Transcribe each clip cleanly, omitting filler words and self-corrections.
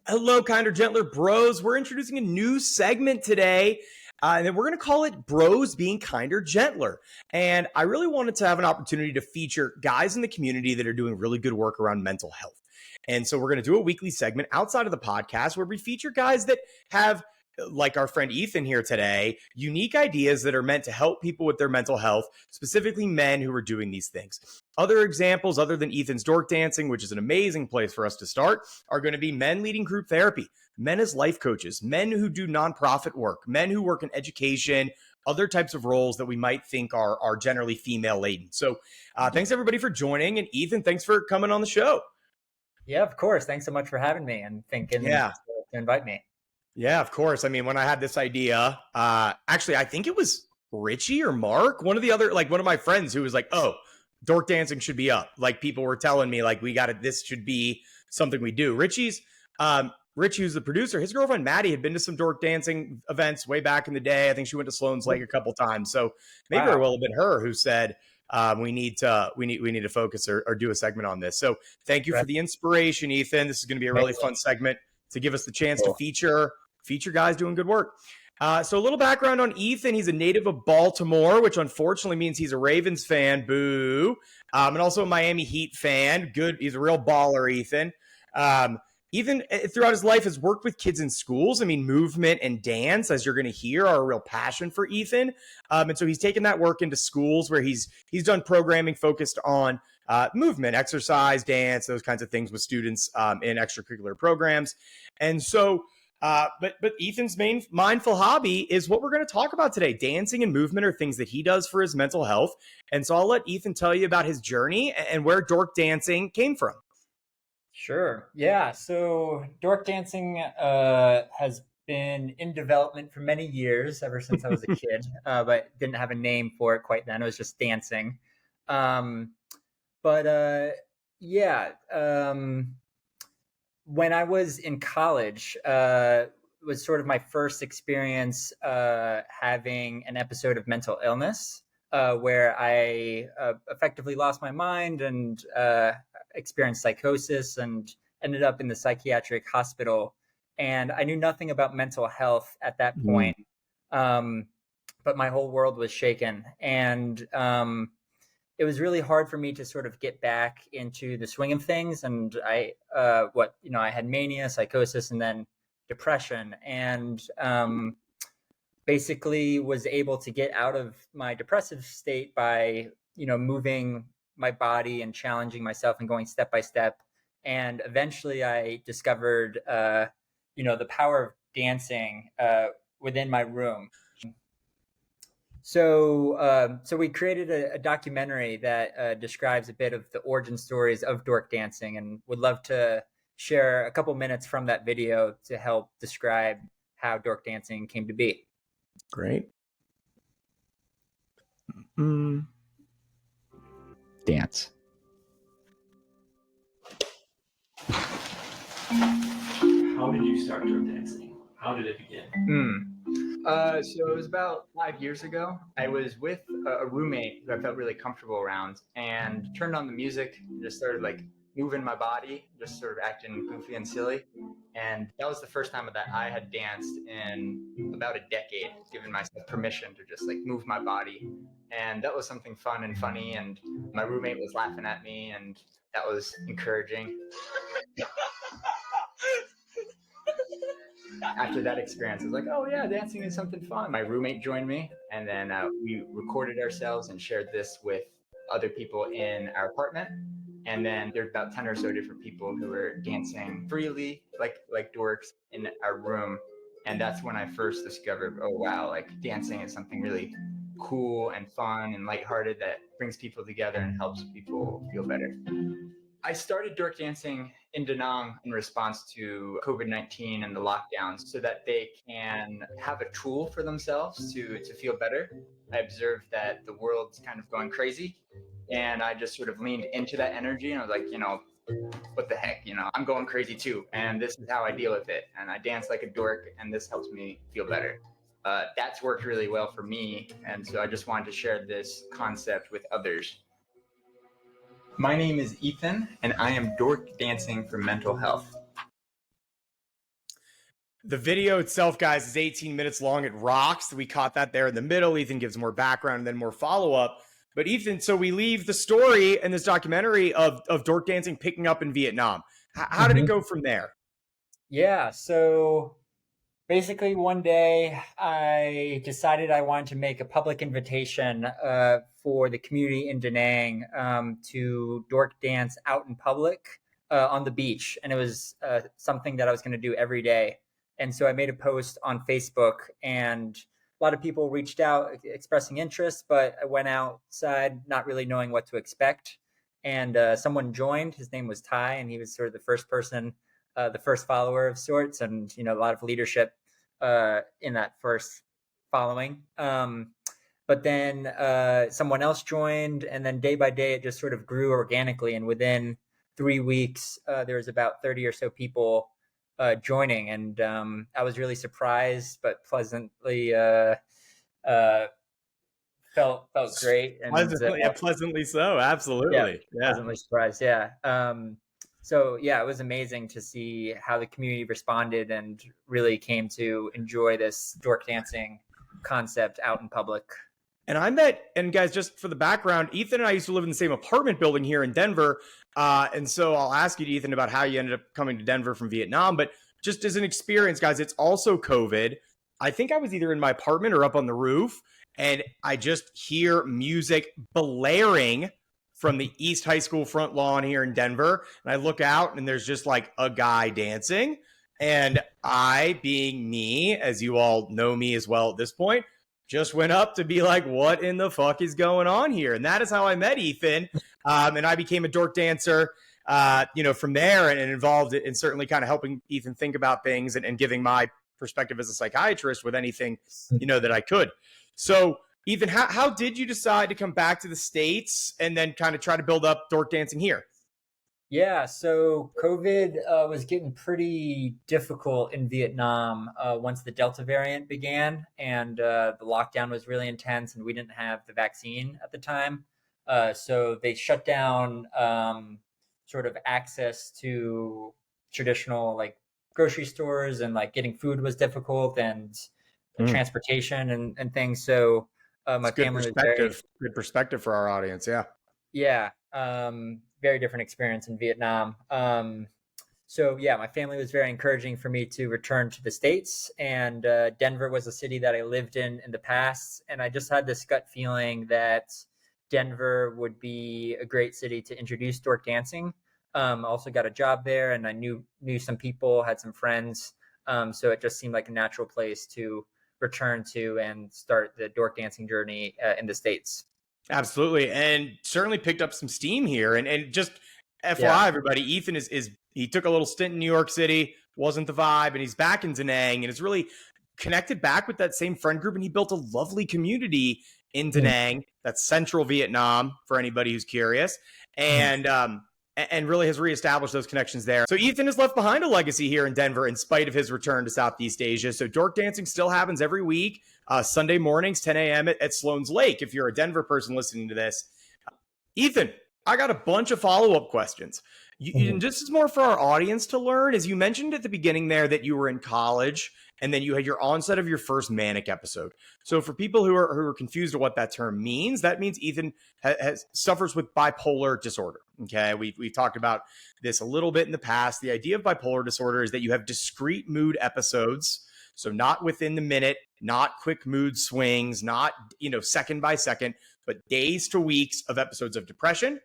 Hello, kinder, gentler bros. We're introducing a new segment today, and then we're going to call it Bros Being Kinder, Gentler. And I really wanted to have an opportunity to feature guys in the community that are doing really good work around mental health. And so we're going to do a weekly segment outside of the podcast where we feature guys that have, like our friend Ethan here today, unique ideas that are meant to help people with their mental health, specifically men who are doing these things. Other examples, other than Ethan's Dork Dancing, which is an amazing place for us to start, are going to be men leading group therapy, men as life coaches, men who do nonprofit work, men who work in education, other types of roles that we might think are generally female laden. So thanks everybody for joining. And Ethan, thanks for coming on the show. Yeah, of course. Thanks so much for having me and thinking to invite me. Yeah, of course. I mean, when I had this idea, actually, I think it was Richie or Mark, one of my friends who was like, oh, Dork Dancing should be up. Like people were telling me like, this should be something we do. Richie, who's the producer, his girlfriend, Maddie, had been to some Dork Dancing events way back in the day. I think she went to Sloan's Lake a couple times. So maybe it will have been her who said, we need to focus or do a segment on this. So thank you for the inspiration, Ethan. This is going to be a really fun segment to give us the chance to feature guys doing good work. So a little background on Ethan. He's a native of Baltimore, which unfortunately means he's a Ravens fan. Boo. And also a Miami Heat fan. Good. He's a real baller, Ethan. Ethan, throughout his life, has worked with kids in schools. I mean, movement and dance, as you're going to hear, are a real passion for Ethan. And so he's taken that work into schools where he's done programming focused on movement, exercise, dance, those kinds of things with students in extracurricular programs. And so, but Ethan's main mindful hobby is what we're going to talk about today. Dancing and movement are things that he does for his mental health. And so I'll let Ethan tell you about his journey and where Dork Dancing came from. Sure. Yeah. So Dork Dancing has been in development for many years, ever since I was a kid, but didn't have a name for it quite then. It was just dancing. When I was in college, was sort of my first experience having an episode of mental illness where I effectively lost my mind and experienced psychosis and ended up in the psychiatric hospital. And I knew nothing about mental health at that point, but my whole world was shaken. And it was really hard for me to sort of get back into the swing of things. And I had mania, psychosis, and then depression. And basically was able to get out of my depressive state by, moving my body and challenging myself and going step by step. And eventually I discovered, the power of dancing within my room. So we created a documentary that describes a bit of the origin stories of Dork Dancing, and would love to share a couple minutes from that video to help describe how Dork Dancing came to be. Great. Dance. How did you start Dork Dancing? How did it begin? So it was about 5 years ago. I was with a roommate who I felt really comfortable around, and turned on the music and just started like moving my body, just sort of acting goofy and silly. And that was the first time that I had danced in about a decade, giving myself permission to just like move my body. And that was something fun and funny. And my roommate was laughing at me, and that was encouraging. After that experience, I was like, oh yeah, dancing is something fun. My roommate joined me, and then we recorded ourselves and shared this with other people in our apartment. And then there's about 10 or so different people who were dancing freely, like dorks, in our room. And that's when I first discovered, oh wow, like dancing is something really cool and fun and lighthearted that brings people together and helps people feel better. I started Dork Dancing in Da Nang in response to COVID-19 and the lockdowns, so that they can have a tool for themselves to feel better. I observed that the world's kind of going crazy, and I just sort of leaned into that energy, and I was like, what the heck, I'm going crazy too, and this is how I deal with it. And I dance like a dork, and this helps me feel better. That's worked really well for me, and so I just wanted to share this concept with others. My name is Ethan, and I am Dork Dancing for Mental Health. The video itself, guys, is 18 minutes long. It rocks. We caught that there in the middle. Ethan gives more background and then more follow-up. But Ethan, so we leave the story in this documentary of Dork Dancing picking up in Vietnam. How did it go from there? Yeah, so basically one day I decided I wanted to make a public invitation for the community in Da Nang to dork dance out in public on the beach. And it was something that I was going to do every day. And so I made a post on Facebook, and a lot of people reached out expressing interest, but I went outside not really knowing what to expect. And someone joined. His name was Ty, and he was sort of the first person, the first follower of sorts, and a lot of leadership in that first following. But then someone else joined, and then day by day it just sort of grew organically. And within 3 weeks, there was about 30 or so people joining, and I was really surprised, but pleasantly felt great. And pleasantly so, absolutely. Yeah, pleasantly surprised. Yeah. So yeah, it was amazing to see how the community responded and really came to enjoy this dork dancing concept out in public. And guys, just for the background, Ethan and I used to live in the same apartment building here in Denver. And so I'll ask you, Ethan, about how you ended up coming to Denver from Vietnam. But just as an experience, guys, it's also COVID. I think I was either in my apartment or up on the roof, and I just hear music blaring from the East High School front lawn here in Denver. And I look out and there's just like a guy dancing. And I, being me, as you all know me as well at this point, just went up to be like, what in the fuck is going on here? And that is how I met Ethan. And I became a dork dancer, from there, and involved in certainly kind of helping Ethan think about things and giving my perspective as a psychiatrist with anything, that I could. So Ethan, how did you decide to come back to the States and then kind of try to build up dork dancing here? Yeah, so COVID was getting pretty difficult in Vietnam once the Delta variant began, and the lockdown was really intense, and we didn't have the vaccine at the time. So they shut down sort of access to traditional like grocery stores, and like getting food was difficult, and transportation and things. So my family was good perspective for our audience. Yeah. Very different experience in Vietnam. So yeah, my family was very encouraging for me to return to the States, and Denver was a city that I lived in the past. And I just had this gut feeling that Denver would be a great city to introduce dork dancing. I also got a job there, and I knew some people, had some friends. So it just seemed like a natural place to return to and start the dork dancing journey in the States. Absolutely. And certainly picked up some steam here. And just FYI, everybody, Ethan he took a little stint in New York City, wasn't the vibe, and he's back in Da Nang, and it's really connected back with that same friend group. And he built a lovely community in Da Nang, that's central Vietnam, for anybody who's curious. And really has reestablished those connections there. So Ethan has left behind a legacy here in Denver in spite of his return to Southeast Asia. So dork dancing still happens every week, Sunday mornings, 10 a.m. at Sloan's Lake, if you're a Denver person listening to this. Ethan, I got a bunch of follow-up questions. And this is more for our audience to learn. As you mentioned at the beginning there that you were in college, and then you had your onset of your first manic episode. So for people who are confused at what that term means, that means Ethan suffers with bipolar disorder. Okay, we've talked about this a little bit in the past. The idea of bipolar disorder is that you have discrete mood episodes, so not within the minute, not quick mood swings, not second by second, but days to weeks of episodes of depression.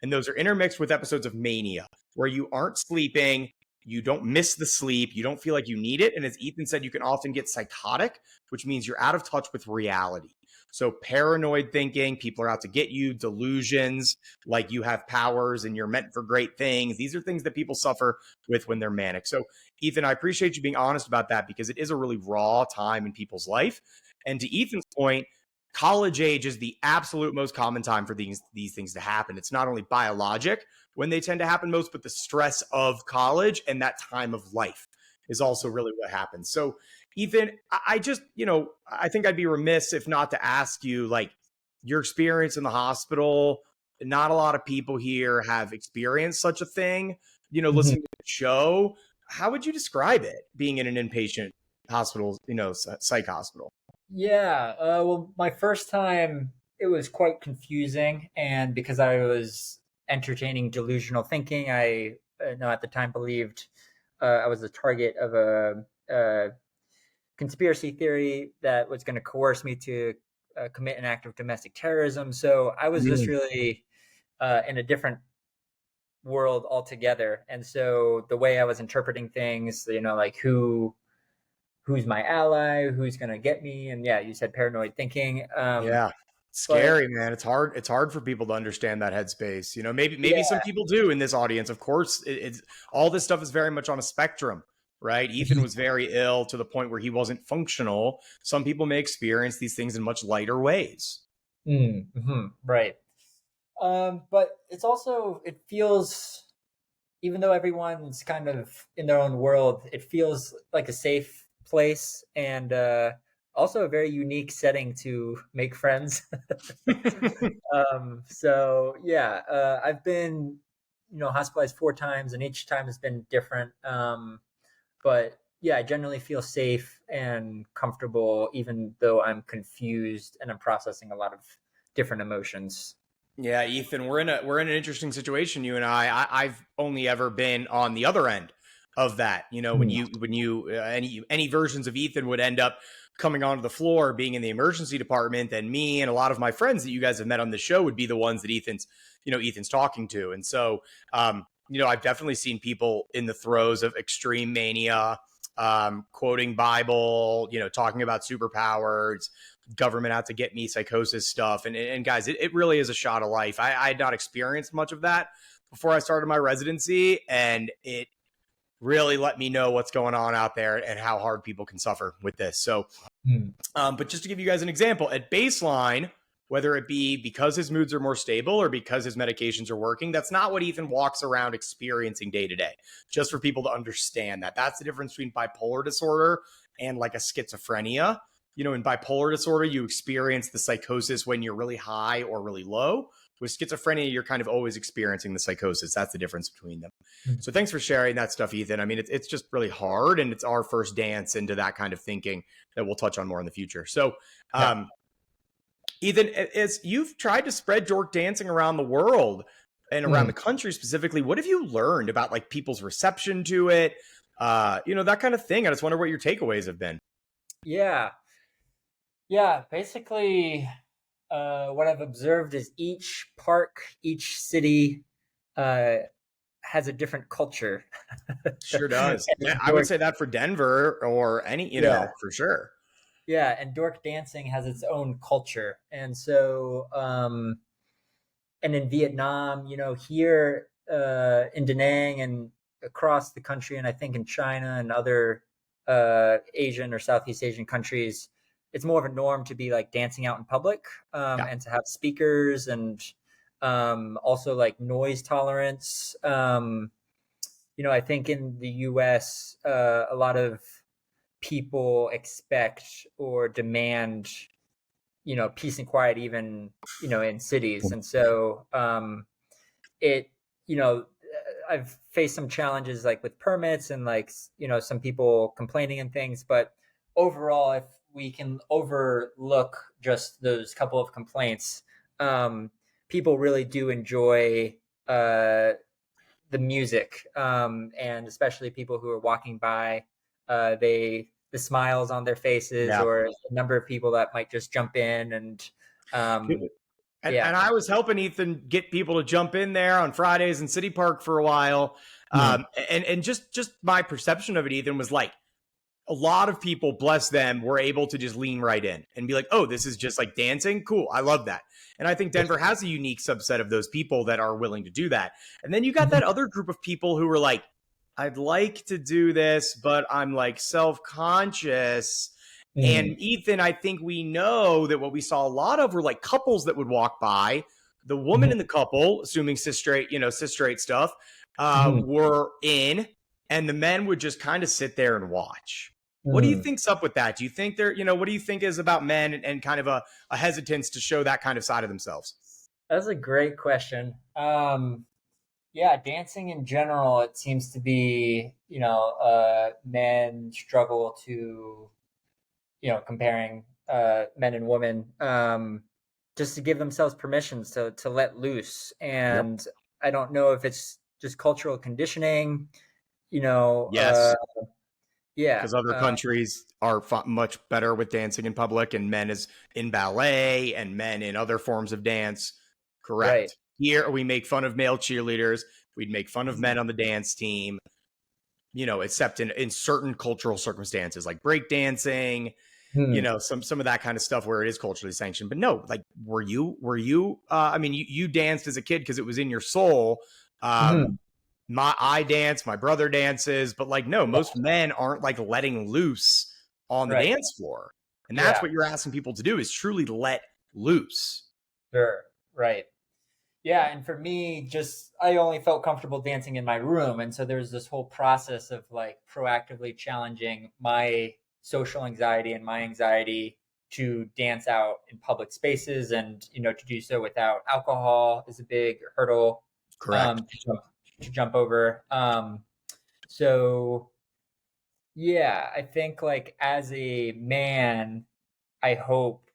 And those are intermixed with episodes of mania, where you aren't sleeping, you don't miss the sleep, you don't feel like you need it. And as Ethan said, you can often get psychotic, which means you're out of touch with reality. So paranoid thinking, people are out to get you, delusions, like you have powers and you're meant for great things. These are things that people suffer with when they're manic. So Ethan, I appreciate you being honest about that, because it is a really raw time in people's life. And to Ethan's point, college age is the absolute most common time for these things to happen. It's not only biologic when they tend to happen most, but the stress of college and that time of life is also really what happens. So Ethan, I just, I think I'd be remiss if not to ask you, like, your experience in the hospital. Not a lot of people here have experienced such a thing, listening to the show. how would you describe it being in an inpatient hospital, psych hospital? Yeah. Well, my first time, it was quite confusing. And because I was entertaining delusional thinking, I at the time believed I was the target of a conspiracy theory that was going to coerce me to commit an act of domestic terrorism. So I was just really in a different world altogether. And so the way I was interpreting things, like who's my ally, who's going to get me. And yeah, you said paranoid thinking. Yeah. Scary, man. It's hard for people to understand that headspace. Maybe some people do in this audience. Of course, it's all this stuff is very much on a spectrum, right? Ethan was very ill to the point where he wasn't functional. Some people may experience these things in much lighter ways. Right. But it's also, it feels, even though everyone's kind of in their own world, it feels like a safe place, and also a very unique setting to make friends. So yeah, I've been, hospitalized 4 times, and each time has been different. But yeah, I generally feel safe and comfortable, even though I'm confused and I'm processing a lot of different emotions. Yeah, Ethan, we're in an interesting situation. You and I've only ever been on the other end of that. When you any versions of Ethan would end up coming onto the floor, being in the emergency department, then me and a lot of my friends that you guys have met on the show would be the ones that Ethan's talking to. And so, I've definitely seen people in the throes of extreme mania, quoting Bible, talking about superpowers, government out to get me psychosis stuff. And guys, it really is a shot of life. I had not experienced much of that before I started my residency, and it really let me know what's going on out there and how hard people can suffer with this. So, but just to give you guys an example, at baseline, whether it be because his moods are more stable or because his medications are working, that's not what Ethan walks around experiencing day to day. Just for people to understand that's the difference between bipolar disorder and like a schizophrenia. In bipolar disorder, you experience the psychosis when you're really high or really low. With schizophrenia, you're kind of always experiencing the psychosis. That's the difference between them. So thanks for sharing that stuff, Ethan. I mean, it's just really hard, and it's our first dance into that kind of thinking that we'll touch on more in the future. So, Ethan, as you've tried to spread Dork Dancing around the world and around the country specifically, what have you learned about like people's reception to it? That kind of thing. I just wonder what your takeaways have been. Yeah, basically, what I've observed is each park, each city has a different culture. Sure does. Yeah, I would say that for Denver or any, for sure. Yeah, and Dork Dancing has its own culture. And so, and in Vietnam, here in Da Nang and across the country, and I think in China and other Asian or Southeast Asian countries, it's more of a norm to be like dancing out in public, and to have speakers, and also like noise tolerance. I think in the US, a lot of people expect or demand, peace and quiet, even, in cities. And so I've faced some challenges like with permits and like, some people complaining and things, but overall, if we can overlook just those couple of complaints, people really do enjoy the music, and especially people who are walking by, the smiles on their faces, or a number of people that might just jump in and I was helping Ethan get people to jump in there on Fridays in City Park for a while. And just my perception of it, Ethan, was like, a lot of people, bless them, were able to just lean right in and be like, oh, this is just like dancing. Cool. I love that. And I think Denver has a unique subset of those people that are willing to do that. And then you got that other group of people who were like, I'd like to do this, but I'm like self-conscious. And Ethan, I think we know that what we saw a lot of were like couples that would walk by. The woman in the couple, assuming cis straight stuff, were in, and the men would just kind of sit there and watch. What do you think's up with that? Do you think what do you think is about men and kind of a hesitance to show that kind of side of themselves? That's a great question. Yeah, dancing in general, it seems to be, men struggle to, comparing men and women, just to give themselves permissions to let loose. Yep. And I don't know if it's just cultural conditioning, Yes. yeah. Because other countries are much better with dancing in public, and men is in ballet and men in other forms of dance. Right. Correct. Here we make fun of male cheerleaders. We'd make fun of men on the dance team, except in certain cultural circumstances like breakdancing, Hmm. some of that kind of stuff where it is culturally sanctioned. But no, like, were you I mean, you danced as a kid because it was in your soul. Mhm. I dance, my brother dances, but like, no, most men aren't like letting loose on the Right. dance floor. And that's Yeah. what you're asking people to do, is truly let loose. Sure. Right. Yeah, and for me, just I only felt comfortable dancing in my room, and so there's this whole process of like proactively challenging my social anxiety and my anxiety to dance out in public spaces, and to do so without alcohol is a big hurdle, Correct. to jump over. So yeah, I think like as a man, I hope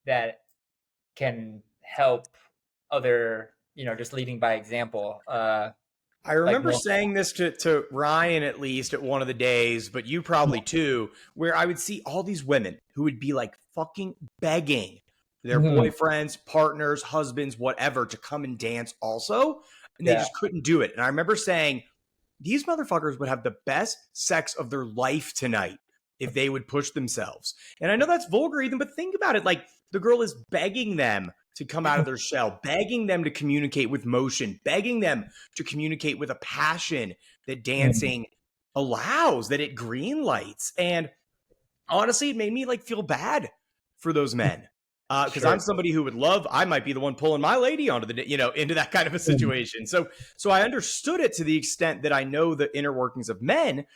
that can help other, just leading by example. I Like remember more. saying this to Ryan at least at one of the days, but you probably too, where I would see all these women who would be like fucking begging their Mhm. boyfriends, partners, husbands, whatever, to come and dance also. And they Yeah. just couldn't do it. And I remember saying, these motherfuckers would have the best sex of their life tonight if they would push themselves. And I know that's vulgar, Ethan, but think about it. Like, the girl is begging them to come out of their shell, begging them to communicate with motion, begging them to communicate with a passion that Mhm. dancing allows, that it green lights. And honestly, it made me like feel bad for those men. Because Sure. I'm somebody who would love, I might be the one pulling my lady onto into that kind of a situation. So I understood it to the extent that I know the inner workings of men.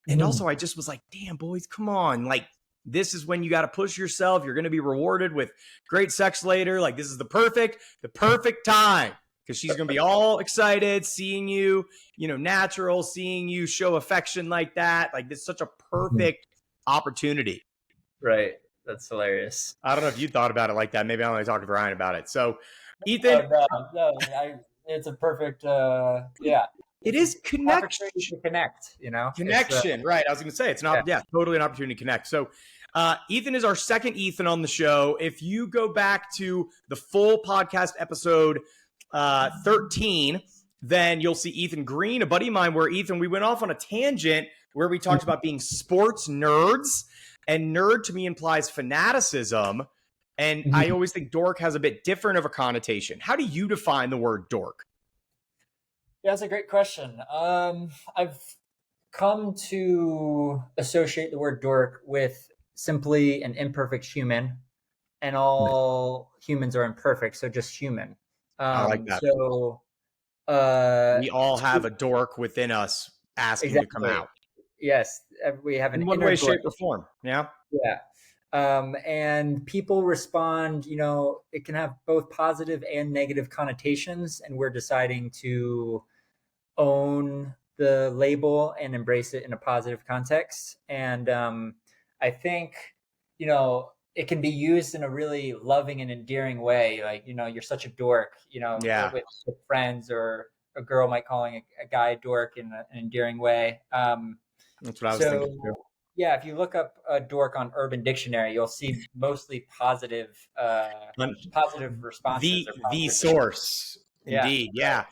And Mhm. also I just was like, damn, boys, come on. Like, this is when you got to push yourself. You're going to be rewarded with great sex later. Like, this is the perfect time, because she's going to be all excited seeing you, natural, seeing you show affection like that. Like, this is such a Mhm. perfect opportunity. Right. That's hilarious. I don't know if you thought about it like that. Maybe I only talked to Ryan about it. So, Ethan, Oh no, it's a perfect, yeah. it It's a is opportunity to connect. It's connection, right? I was going to say it's yeah. not, yeah, totally an opportunity to connect. So, Ethan is our second Ethan on the show. If you go back to the full podcast episode 13, then you'll see Ethan Green, a buddy of mine, where Ethan, we went off on a tangent where we talked about being sports nerds, and nerd to me implies fanaticism. And I Mhm. always think dork has a bit different of a connotation. How do you define the word dork? Yeah, that's a great question. I've come to associate the word dork with simply an imperfect human, and all humans are imperfect, so just human. I like that. So We all have a dork within us asking to come exactly. out Yes, we have an in one inner way, dork. shape, or form. Yeah. Yeah. And people respond, it can have both positive and negative connotations, and we're deciding to own the label and embrace it in a positive context. And I think, it can be used in a really loving and endearing way. Like, you're such a dork, Yeah. with friends, or a girl might calling a guy a dork in an endearing way. That's what I was So thinking too. yeah, if you look up a dork on Urban Dictionary, you'll see mostly positive responses or The positive. source, Yeah. indeed. Yeah.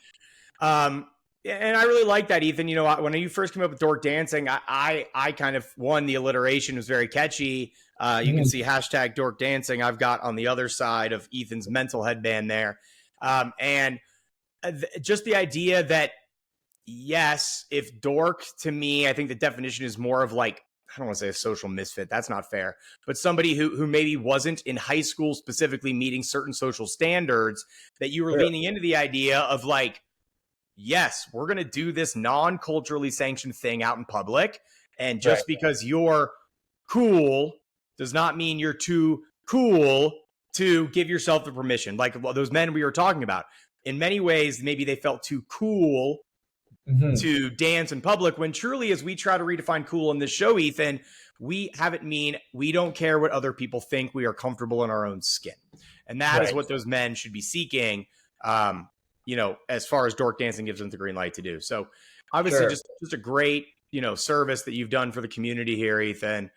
Um, and I really like that, Ethan. When you first came up with Dork Dancing, I kind of, the alliteration was very catchy. You can Mhm. see hashtag Dork Dancing I've got on the other side of Ethan's mental headband there. And just the idea that, yes, if dork, to me, I think the definition is more of like, I don't want to say a social misfit. That's not fair. But somebody who maybe wasn't in high school specifically meeting certain social standards, that you were Sure. leaning into the idea of like, yes, we're going to do this non-culturally sanctioned thing out in public. And Right. just because you're cool does not mean you're too cool to give yourself the permission. Like those men we were talking about, in many ways, maybe they felt too cool to dance in public, when truly, as we try to redefine cool in this show, Ethan, we have it mean we don't care what other people think. We are comfortable in our own skin. And that is what those men should be seeking, as far as Dork Dancing gives them the green light to do. So obviously just a great, service that you've done for the community here, Ethan.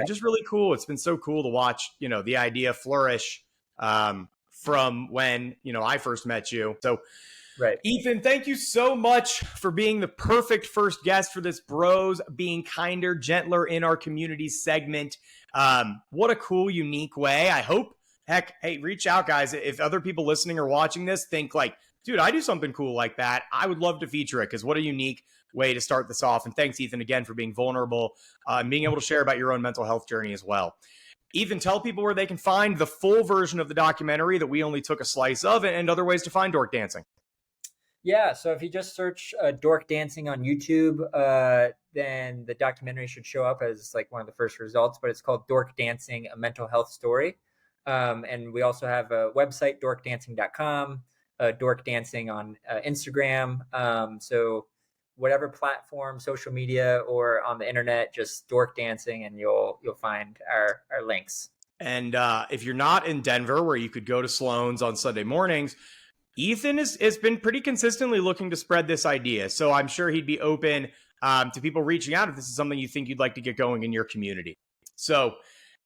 Just really cool. It's been so cool to watch, the idea flourish from when, I first met you. So Ethan, thank you so much for being the perfect first guest for this Bros Being Kinder, Gentler in Our Community segment. What a cool, unique way. I hope, hey, reach out, guys. If other people listening or watching this think like, dude, I do something cool like that, I would love to feature it, because what a unique way to start this off. And thanks, Ethan, again, for being vulnerable and being able to share about your own mental health journey as well. Ethan, tell people where they can find the full version of the documentary that we only took a slice of, and other ways to find Dork Dancing. Yeah, so if you just search Dork Dancing on YouTube, then the documentary should show up as like one of the first results, but it's called Dork Dancing, A Mental Health Story. And we also have a website, dorkdancing.com, Dork Dancing on Instagram. So whatever platform, social media, or on the internet, just Dork Dancing, and you'll find our links. And if you're not in Denver, where you could go to Sloan's on Sunday mornings, Ethan has been pretty consistently looking to spread this idea. So I'm sure he'd be open to people reaching out if this is something you think you'd like to get going in your community. So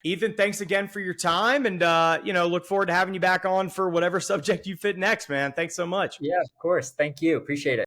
Ethan, thanks again for your time, and look forward to having you back on for whatever subject you fit next, man. Thanks so much. Yeah, of course. Thank you. Appreciate it.